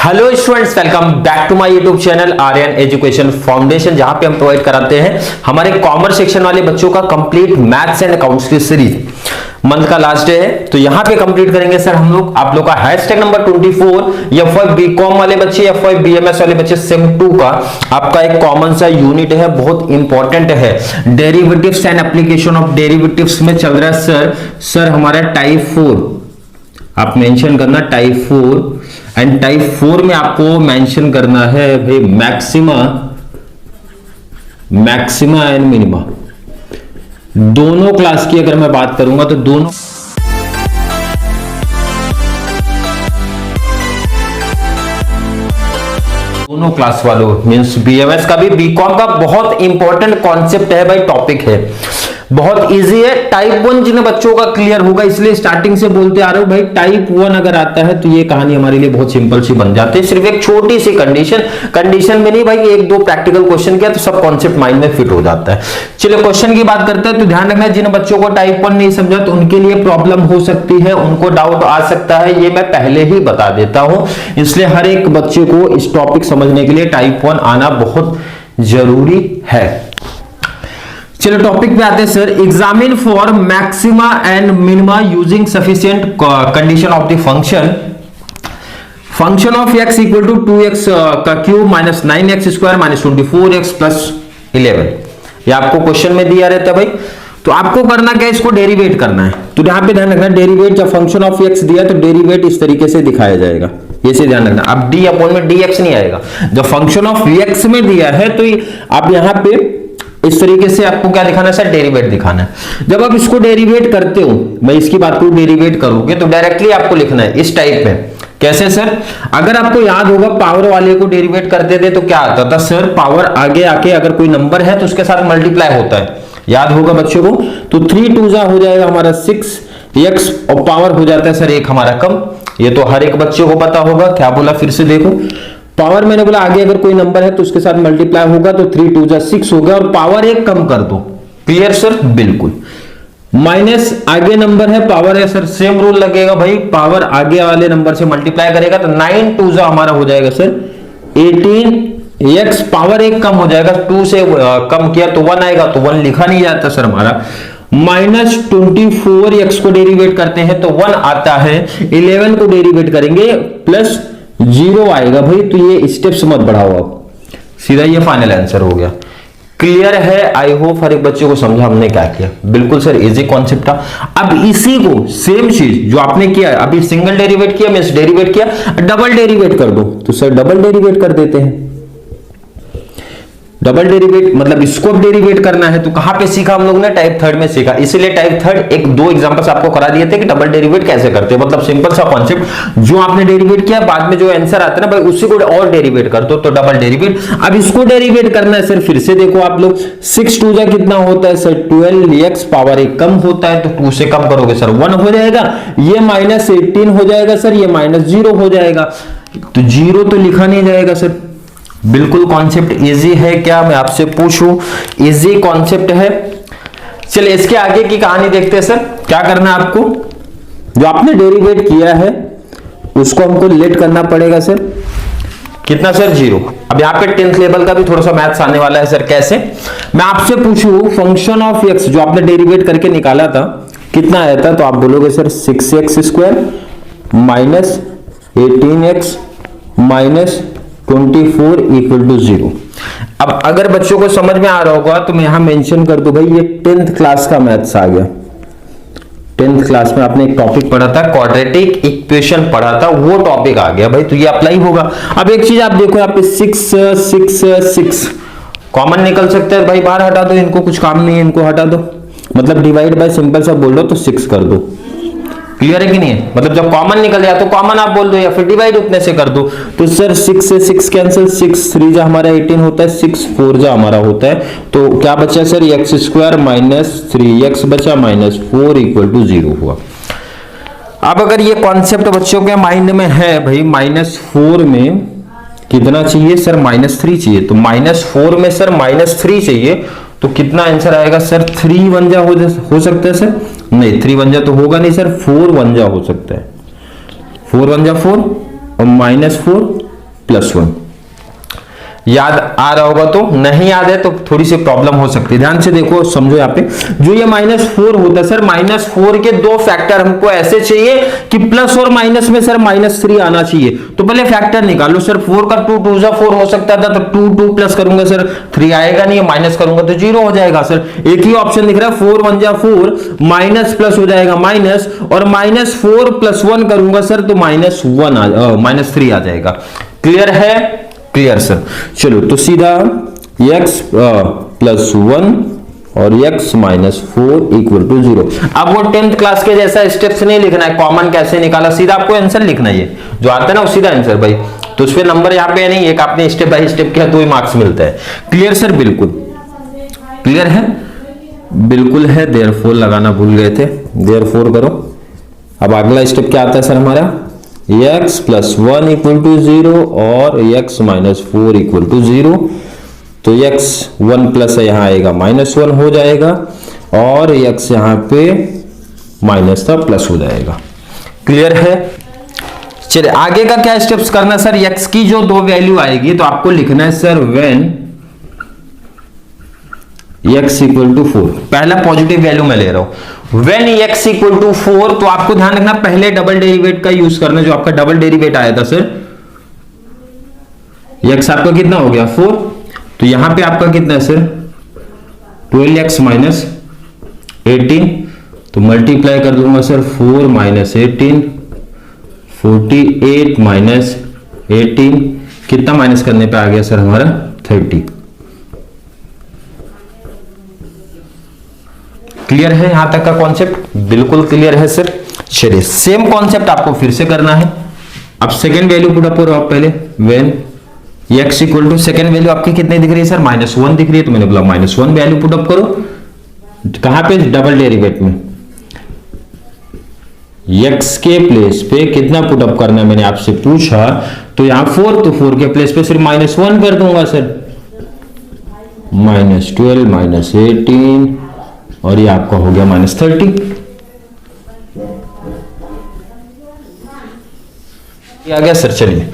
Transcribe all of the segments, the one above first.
Hello students, welcome back to my YouTube channel Aryan education foundation, जहां पे हम provide कराते हैं हमारे कॉमर्स सेक्शन वाले बच्चों का कंप्लीट मैथ्स एंड अकाउंट्स की सीरीज। मंथ का लास्ट डे है तो यहां पे कंप्लीट करेंगे सर हम लोग आप लोग का हैशटैग नंबर 24 F5 बीकॉम वाले बच्चे, F5 बीएमएस वाले बच्चे, सेम 2 का आपका एक कॉमन सा यूनिट है, बहुत इंपॉर्टेंट है। Derivatives and application of derivatives में चल रहा है सर हमारा टाइप 4, आप मेंशन करना टाइप 4 एंड टाइप 4 में आपको मेंशन करना है भाई मैक्सिमा एंड मिनिमा। दोनों क्लास की अगर मैं बात करूंगा तो दोनों क्लास वालों मींस बीएमएस का भी बीकॉम का बहुत इंपॉर्टेंट कॉन्सेप्ट है भाई, टॉपिक है, बहुत इजी है। टाइप 1 जिन बच्चों का क्लियर होगा, इसलिए स्टार्टिंग से बोलते आ रहे हो भाई टाइप 1 अगर आता है तो ये कहानी हमारे लिए बहुत सिंपल सी बन जाती है। सिर्फ एक छोटी सी कंडीशन में नहीं भाई, एक दो प्रैक्टिकल क्वेश्चन किया तो सब कॉन्सेप्ट माइंड में फिट हो जाता है। चलिए क्वेश्चन की बात करते हैं तो ध्यान रखना, जिन बच्चों को टाइप 1 नहीं समझा तो उनके लिए प्रॉब्लम हो सकती है, उनको डाउट आ सकता है, ये मैं पहले ही बता देता हूं। इसलिए हर एक बच्चे को इस टॉपिक समझने के लिए टाइप 1 आना बहुत जरूरी है। चलो टॉपिक पे आते हैं sir. Examine for maxima and minima using sufficient condition of the function of x equal to 2x का cube minus 9x square minus 24x plus 11। ये आपको क्वेश्चन में दिया रहता है भाई, तो आपको करना क्या है, इसको डेरिवेट करना है। तो यहां पे ध्यान रखना, डेरिवेट जब फंक्शन ऑफ x दिया तो डेरिवेट इस तरीके से दिखाया जाएगा, ये से ध्यान रखना। अब d अपॉन में dx नहीं आएगा, जब फंक्शन ऑफ x में दिया है तो आप यहां पे इस तरीके से आपको क्या दिखाना है सर, डेरिवेट दिखाना है। जब आप इसको डेरिवेट करते हो, मैं इसकी बात करूं डेरिवेट करोगे तो डायरेक्टली आपको लिखना है इस टाइप में। कैसे सर, अगर आपको याद होगा पावर वाले को डेरिवेट करते थे तो क्या आता था सर, पावर आगे आके अगर कोई नंबर है तो उसके साथ मल्टीप्लाई होता है, याद होगा बच्चों को। तो 3 2 हो जाएगा हमारा 6x और पावर हो जाता है सर एक हमारा कम। ये तो हर एक बच्चे को पता होगा। क्या बोला फिर से देखो, पावर मैंने बोला आगे अगर कोई नंबर है तो उसके साथ मल्टीप्लाई होगा तो 3 2 6 होगा और पावर एक कम कर दो। क्लियर सर, बिल्कुल। माइनस आगे नंबर है, पावर है सर, सेम रूल लगेगा भाई, पावर आगे वाले नंबर से मल्टीप्लाई करेगा तो 9 2 हमारा हो जाएगा सर 18x, पावर एक कम हो जाएगा, 2 से कम किया तो 1 आएगा, तो 1 लिखा नहीं जाता सर हमारा। माइनस 24x को डेरिवेट करते हैं तो 1 आता है, 11 को डेरिवेट करेंगे प्लस 0 आएगा भाई। तो ये स्टेप्स मत बढ़ाओ, आप सीधा ये फाइनल आंसर हो गया। क्लियर है, आई होप हर एक बच्चे को समझा हमने क्या किया। बिल्कुल सर, इजी कॉन्सेप्ट था। अब इसी को सेम चीज जो आपने किया, अभी सिंगल डेरिवेट किया, मींस डेरिवेट किया, डबल डेरिवेट कर दो तो सर डबल डेरिवेट कर देते हैं। डबल डेरिवेट मतलब स्कोप डेरिवेट करना है तो कहां पे सीखा हम लोग ने, टाइप 3 में सीखा। इसलिए टाइप 3 एक दो एग्जांपल्स आपको करा दिए थे कि डबल डेरिवेट कैसे करते हैं, मतलब सिंपल सा कॉन्सेप्ट, जो आपने डेरिवेट किया बाद में जो आंसर आता है ना भाई उसी को और डेरिवेट कर दो तो डबल डेरिवेट। अब इसको डेरिवेट करना है सर, फिर से देखो आप लोग, 6 2 कितना होता है सर 12x, पावर एक कम होता है तो 2 से कम करोगे सर 1 हो जाएगा, ये माइनस 18 हो जाएगा सर, ये माइनस 0 हो जाएगा, तो 0 तो लिखा नहीं जाएगा सर। बिल्कुल कॉन्सेप्ट इजी है क्या, मैं आपसे पूछूं, इजी कॉन्सेप्ट है। चलिए इसके आगे की कहानी देखते हैं सर। क्या करना है आपको, जो आपने डेरिवेट किया है उसको हमको लेट करना पड़ेगा सर। कितना सर 0। अब यहाँ पे 10th लेवल का भी थोड़ा सा मैथ्स आने वाला है सर। कैसे, मैं आपसे पूछूं फंक्शन ऑफ x जो आपने डेरिवेट करके निकाला था कितना आया था, तो आप बोलोगे sir 6x square minus 18x minus 24 equal to 0। अब अगर बच्चों को समझ में आ रहा होगा तो मैं यहां मेंशन कर दूं भाई, ये 10th क्लास का मैथ्स आ गया। 10th क्लास में आपने एक टॉपिक पढ़ा था, क्वाड्रेटिक इक्वेशन पढ़ा था, वो टॉपिक आ गया भाई, तो ये अप्लाई होगा। अब एक चीज आप देखो यहाँ पे 6 कॉमन निकल सकता है भाई, बाहर हटा दो, इनको कुछ काम नहीं है, इनको हटा दो, मतलब डिवाइड बाय सिंपल सा बोल दो तो 6 कर दो। क्लियर है कि नहीं है, मतलब जब कॉमन निकल जाए तो कॉमन आप बोल दो या फिर डिवाइड उतने से कर दो। तो सर 6 से 6 कैंसिल, 6 3 हमारा 18 होता है, 6 4 हमारा होता है, तो क्या बचा sir x square minus 3x बचा माइनस 4 इक्वल टू 0 हुआ। अब अगर ये कॉन्सेप्ट बच्चों के माइंड में है भाई, -4 में कितना चाहिए सर, -3 चाहिए, तो -4 में सर -3 चाहिए तो कितना आंसर आएगा सर, 3 1 हो सकता है सर, नहीं 3 1 तो होगा नहीं सर, 4 1 हो सकता है, 4 1 4 और -4 +1। याद आ रहा होगा तो, नहीं याद है तो थोड़ी सी प्रॉब्लम हो सकती है। ध्यान से देखो, समझो यहाँ पे जो ये -4 होता है सर, -4 के दो फैक्टर हमको ऐसे चाहिए कि प्लस और माइनस में सर -3 आना चाहिए। तो पहले फैक्टर निकालो सर, 4 का 2 2 जा 4 हो सकता था, तो 2 2 प्लस करूंगा सर 3 आएगा नहीं, माइनस करूंगा तो 0 हो जाएगा सर। एक ही ऑप्शन दिख रहा है, 4 1 जा 4, माइनस प्लस हो जाएगा माइनस, और -4 + 1 करूंगा सर तो -3 आ जाएगा। क्लियर है? Clear sir. चलो तो सीधा x +1 और x -4 = 0। अब वो 10th क्लास के जैसा स्टेप्स नहीं लिखना है, कॉमन कैसे निकाला, सीधा आपको आंसर लिखना है। जो आता है ना वो सीधा आंसर भाई, तो उस पे नंबर यहाँ पे नहीं, एक आपने स्टेप बाय स्टेप किया तो ही मार्क्स मिलता है। Clear sir? बिल्कुल क्लियर है, बिल्कुल है। देयरफॉर लगाना भूल गए थे, देयरफॉर करो। अब अगला स्टेप क्या आता है सर हमारा, x +1 = 0 और x -4 = 0। तो x 1 प्लस यहाँ आएगा -1 हो जाएगा, और x यहाँ पे माइनस था प्लस हो जाएगा। क्लियर है? चलिए आगे का क्या स्टेप्स करना सर, x की जो दो वैल्यू आएगी तो आपको लिखना है सर व्हेन x = 4। पहला पॉजिटिव वैल्यू मैं ले रहा हूं, व्हेन x = 4, तो आपको ध्यान रखना पहले डबल डेरिवेट का यूज करना, जो आपका डबल डेरिवेट आया था सर, x आपका कितना हो गया 4, तो यहां पे आपका कितना है सर 12x - 18, तो मल्टीप्लाई कर दूंगा सर 4 - 18, 48 - 18, कितना माइनस करने पे आ गया सर हमारा 30। क्लियर है यहां तक का कॉन्सेप्ट? बिल्कुल क्लियर है सर। चलिए सेम कॉन्सेप्ट आपको फिर से करना है। अब सेकेंड वैल्यू पुट अप करो आप पहले, व्हेन x = सेकेंड वैल्यू आपकी कितनी दिख रही है सर -1 दिख रही है, तो मैंने बोला -1 वैल्यू पुट अप करो। कहां पे? डबल डेरिवेट में। x के प्लेस पे कितना पुट अप करना है मैंने आपसे पूछा, तो यहां 4, तो 4 के प्लेस पे सिर्फ -1 कर दूंगा सर, -12 - 18, और ये आपका हो गया -30। आ गया सर। चलिए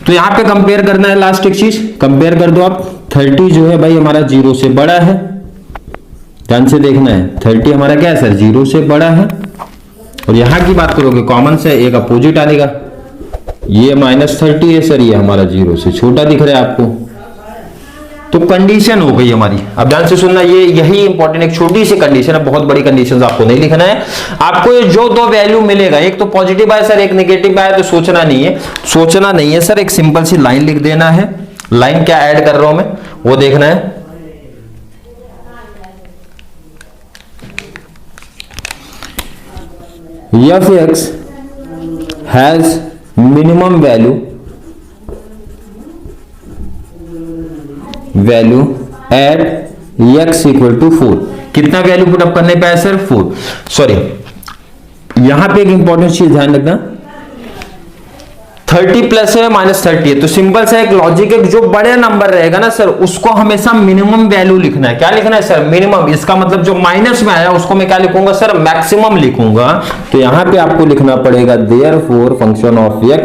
तो यहां पे कंपेयर करना है, लास्ट एक चीज कंपेयर कर दो आप। 30 जो है भाई हमारा 0 से बड़ा है, ध्यान से देखना है, 30 हमारा क्या है सर 0 से बड़ा है। और यहां की बात करोगे कॉमन से एक अपोजिट आएगा, ये -30 है सर, ये हमारा 0 से छोटा दिख रहा है आपको, तो कंडीशन हो गई हमारी। अब ध्यान से सुनना, ये यही इंपॉर्टेंट एक छोटी सी कंडीशन है, बहुत बड़ी कंडीशंस आपको नहीं लिखना है। आपको ये जो दो वैल्यू मिलेगा, एक तो पॉजिटिव आया सर, एक नेगेटिव आया, तो सोचना नहीं है सर, एक सिंपल सी लाइन लिख देना है। लाइन क्या ऐड कर रहा हूं मैं वो देखना है। f(x) has minimum value at x = 4। कितना वैल्यू पुट अप करने पे है सर 4। सॉरी, यहां पे एक इंपॉर्टेंट चीज ध्यान रखना, 30 प्लस है -30 है, तो सिंपल सा एक लॉजिक है, जो बड़े नंबर रहेगा ना सर उसको हमेशा मिनिमम वैल्यू लिखना है। क्या लिखना है सर? मिनिमम। इसका मतलब जो माइनस में आया उसको मैं क्या लिखूंगा सर? मैक्सिमम लिखूंगा। तो यहां पे आपको लिखना पड़ेगा therefore function of x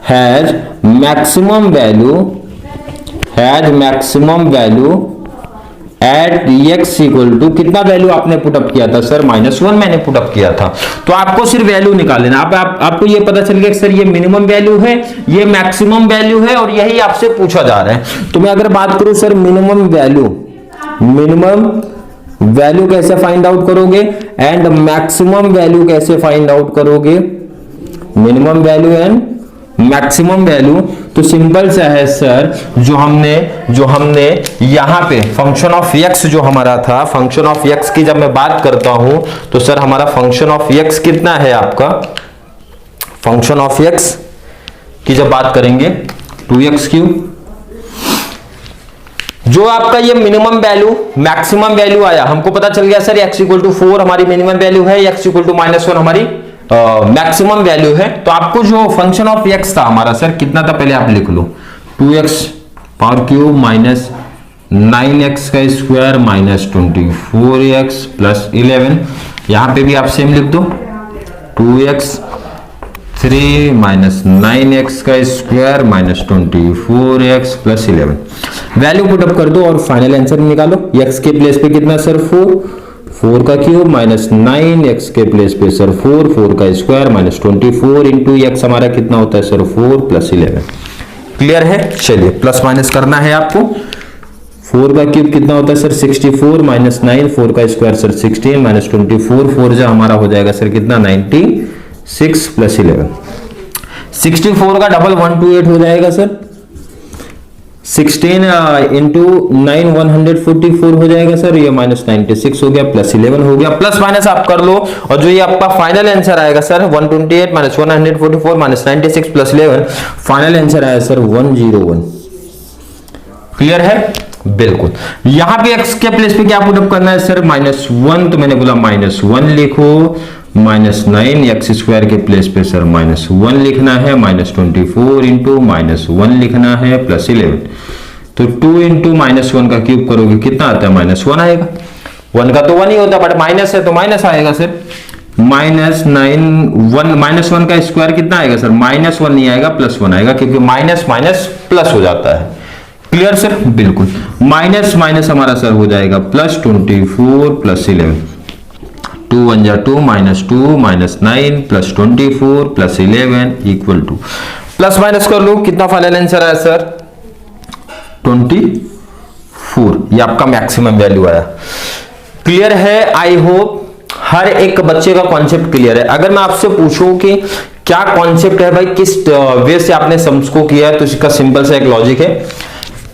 has maximum value at x = कितना वैल्यू आपने पुटअप किया था सर? -1 मैंने पुटअप किया था। तो आपको सिर्फ वैल्यू निकाल लेना। आपको ये पता चल गया कि सर ये मिनिमम वैल्यू है, ये मैक्सिमम वैल्यू है, और यही आपसे पूछा जा रहा है। तो मैं अगर बात करूं सर मिनिमम वैल्यू कैसे फाइंड आउट करोगे एंड मैक्सिमम वैल्यू कैसे फाइंड आउट करोगे? Minimum value and maximum value तो सिंपल सा है सर, जो हमने यहां पे फंक्शन ऑफ x जो हमारा था, फंक्शन ऑफ x की जब मैं बात करता हूं तो सर हमारा फंक्शन ऑफ x कितना है आपका? फंक्शन ऑफ x की जब बात करेंगे 2x3, जो आपका ये मिनिमम वैल्यू मैक्सिमम वैल्यू आया, हमको पता चल गया सर x = 4 हमारी मिनिमम वैल्यू है, x = -1 हमारी मैक्सिमम वैल्यू है। तो आपको जो फंक्शन ऑफ x था हमारा सर कितना था पहले आप लिख लो, 2x³ minus 9x² minus 24x + 11। यहां पे भी आप सेम लिख दो, 2x 3 माइनस 9x का square minus 24x plus 11। Value put up कर दो और फाइनल आंसर निकालो। x के प्लेस पे कितना सर 4 का क्यूब माइनस 9x के प्लेस पे सर 4 का स्क्वायर माइनस 24 इंटू x हमारा कितना होता है सर 4 प्लस 11। क्लियर है? चलिए प्लस माइनस करना है आपको। 4 का क्यूब कितना होता है सर 64 माइनस 9 4 का स्क्वायर सर 16 माइनस 24 4 जा हमारा हो जाएगा सर कितना 96 प्लस 11। 64 का डबल 128 हो जाएगा सर 16 इंटू 9 144 हो जाएगा सर, ये माइनस 96 हो गया प्लस 11 हो गया। प्लस माइनस आप कर लो और जो ये आपका फाइनल आंसर आएगा sir 128 minus 144 minus 96 plus 11, final answer आया सर 101। क्लियर है? बिल्कुल। यहां पे x के प्लेस पे क्या पुटअप करना है सर -1, तो मैंने बोला -1 लिखो, -9 एक्स स्क्वायर के प्लेस पे सर -1 लिखना है, -24 इंटू -1 लिखना है प्लस 11, तो 2 इंटू -1 का क्यूब करोगे कितना आता है -1 आएगा। 1 का तो 1 ही होता है बट माइनस है तो माइनस आएगा सर। -1 का स्क्वायर कितना आएगा सर -1 नहीं आएगा प्लस 1 आएगा, क्योंकि माइनस माइनस प्लस हो जाता है। Clear sir? बिल्कुल। माइनस माइनस हमारा सर हो जाएगा +24 प्लस 11, 2 1 जा 2 -2 -9 plus 24 plus 11 equal to, plus minus कर लो कितना फाइनल आंसर आया सर 24, ये आपका मैक्सिमम वैल्यू आया। क्लियर है? आई होप हर एक बच्चे का कॉन्सेप्ट क्लियर है। अगर मैं आपसे पूछूं कि क्या कॉन्सेप्ट है भाई, किस वे से आपने सम्स को किया है, तो इसका सिंपल सा एक लॉजिक है।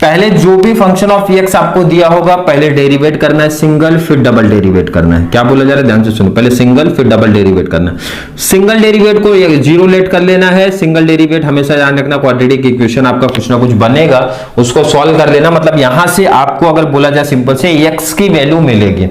पहले जो भी फंक्शन ऑफ एक्स आपको दिया होगा पहले डेरिवेट करना है सिंगल, फिर डबल डेरिवेट करना है। क्या बोला जा रहा है ध्यान से सुनो, पहले सिंगल फिर डबल डेरिवेट करना है। सिंगल डेरिवेट को जीरो लेट कर लेना है। सिंगल डेरिवेट हमेशा ध्यान रखना, क्वाड्रेटिक इक्वेशन आपका कुछ ना कुछ बनेगा उसको सॉल्व कर लेना। मतलब यहां से आपको अगर बोला जाए सिंपल से एक्स की वैल्यू मिलेगी,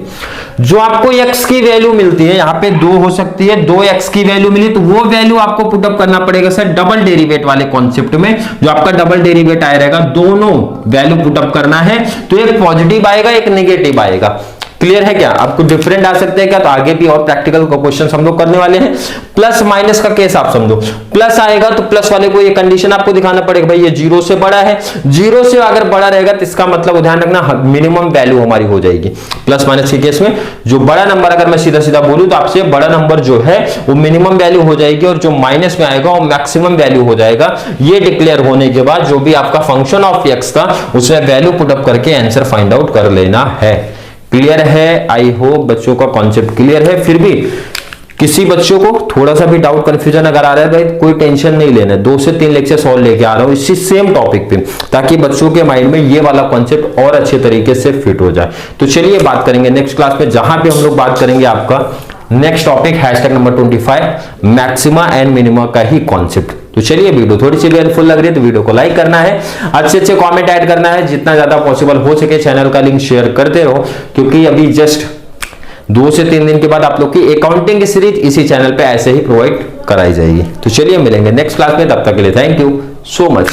जो आपको एक्स की वैल्यू मिलती है यहाँ पे 2 हो सकती है, 2x की वैल्यू मिली तो वो वैल्यू आपको पुटअप करना पड़ेगा सर डबल डेरिवेट वाले कॉन्सेप्ट में। जो आपका डबल डेरिवेट आया रहेगा दोनों वैल्यू पुटअप करना है, तो एक पॉजिटिव आएगा एक नेगेटिव आएगा। क्लियर है क्या? आपको डिफरेंट आ सकते हैं क्या, तो आगे भी और प्रैक्टिकल क्वेश्चन हम लोग करने वाले हैं। प्लस माइनस का केस आप समझो, प्लस आएगा तो प्लस वाले को ये कंडीशन आपको दिखाना पड़ेगा भाई ये 0 से बड़ा है, 0 से अगर बड़ा रहेगा तो इसका मतलब ध्यान रखना मिनिमम वैल्यू हमारी हो जाएगी। प्लस माइनस के केस में जो बड़ा नंबर अगर मैं सीधा सीधा बोलूं तो आपसे बड़ा नंबर जो है वो मिनिमम वैल्यू हो जाएगी और जो माइनस में आएगा वो मैक्सिमम वैल्यू हो जाएगा। ये डिक्लेयर होने के बाद जो भी आपका फंक्शन ऑफ एक्स था उसमें वैल्यू पुटअप करके आंसर फाइंड आउट कर लेना है। क्लियर है? आई होप बच्चों का कॉन्सेप्ट क्लियर है। फिर भी किसी बच्चों को थोड़ा सा भी डाउट कंफ्यूजन अगर आ रहा है भाई कोई टेंशन नहीं लेना, 2 से 3 लेक्चर्स और लेके आ रहा हूं इसी सेम टॉपिक पे, ताकि बच्चों के माइंड में ये वाला कॉन्सेप्ट और अच्छे तरीके से फिट हो जाए। तो चलिए बात करेंगे नेक्स्ट क्लास में, जहां पे हम लोग बात करेंगे आपका next topic hashtag number 25 maxima and minima का ही कॉन्सेप्ट। तो चलिए वीडियो थोड़ी सी भी हेल्पफुल लग रही है तो वीडियो को लाइक करना है, अच्छे अच्छे कमेंट ऐड करना है, जितना ज्यादा पॉसिबल हो सके चैनल का लिंक शेयर करते रहो, क्योंकि अभी जस्ट 2 से 3 दिन के बाद आप लोग की अकाउंटिंग की सीरीज इसी चैनल पे ऐसे ही प्रोवाइड कराई जाएगी। तो चलिए मिलेंगे नेक्स्ट क्लास में, तब तक के लिए थैंक यू सो मच।